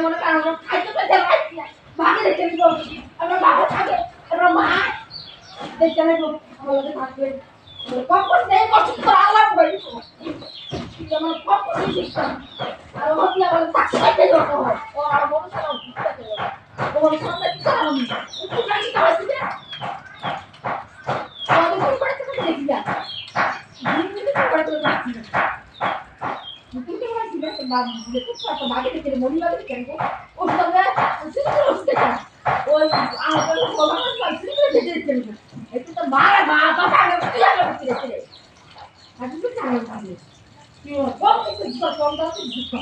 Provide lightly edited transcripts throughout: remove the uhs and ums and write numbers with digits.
মনে করেন আমরা খাইতে পাইতে পারছি না ভাগে দেখে নিব আমরা বাবা থাকে আমরা মা দেখে নিব আমাদের থাকবে কখন নেই কষ্ট করে আল্লাহ বলি যেমন কখন সিস্টেম আর হতে আমাদের থাকতে পাইতে যত হয় ও আর মনে করেন বুঝতে পারে তোমার সামনে কি কারণ একটু কাছে কাছে দে আমাদের কোন করে থেকে দেখি যা দিন করে তো দেখি বাবা দেখো তো বাগে থেকে মনি বাগে থেকে ওর সঙ্গে সিস্টেম হচ্ছে ওই আমাদের সবার পাইছে দেখে দেখে একটু তো মারা বাবা বাগে কি লাগে দেখে আর কিছু জানা যাবে কি কম কিছু কম দাও কিছু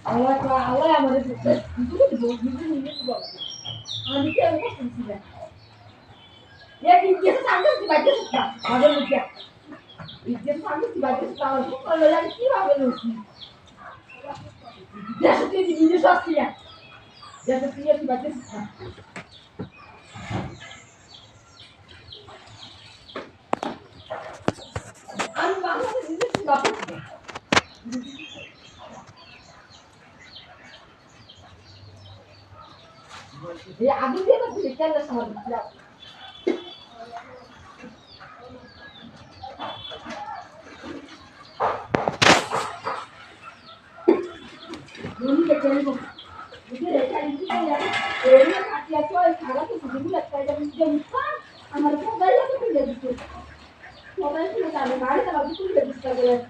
আল্লাহ আল্লাহ আমাদের দুটো দুটো নিয়ে বলা আমি কি আমি শুনছি না এক ইজ্জত সামনে দিবাইতে না আমাদের মুখে ইজ্জত সামনে দিবাইতে না বলে লাগে কি ভাবে লুচি দেশে তুই নিজে সস্তিয়া দেশে তুই দিবাইতে না আমি বাংলাদেশে নিজে বাবা এই আগে দিয়ে তো কেন সমাজ Dulu kecil itu, itu dari itu kan ya, ini hati aku sekarang tuh sebelum kayak jam amal pun dari aku tuh jadi tuh, soalnya itu kan mari kalau itu udah bisa gerak,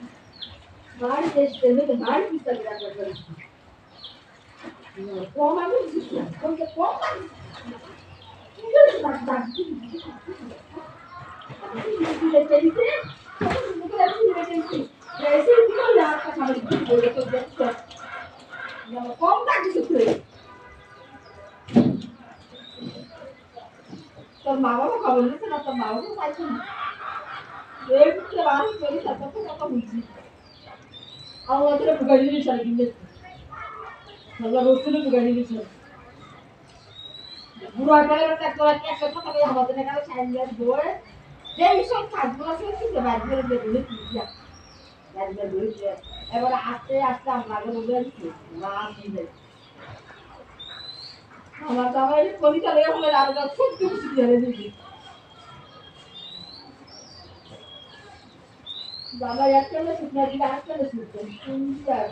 mari tes dulu, mari bisa gerak. Kau mana bisa? Kau kan? Itu sudah jadi. Itu sudah jadi sih, itu sudah jadi. Jadi itu ya kalau itu boleh kerja. কম কাটি শুধু তোর মা বাবা খবর নিচ্ছে না তোর মা বাবা চাইছে না এই বুঝতে বাড়ি চলে যাচ্ছে তো কত বুঝছি আমাদের বুগাড়ি নিয়ে চলে কিনবে আমরা বসলে বুগাড়ি নিয়ে চলে বুড়ো আকারে একটা একটা কথা বলে আমাদের এখানে সাইন্স বই যেই সব কাজগুলো আছে কিন্তু বাইরে বেরোলে কি বাইরে বেরোলে এবার আস্তে আস্তে আমরা বলে না দিবে আমার তো আমার কবিতা লেখা হলে আর খুব কিছু জেনে দিবি বাবা একটা না শুকনা দিলে আরেকটা না শুকনা শুনছি আর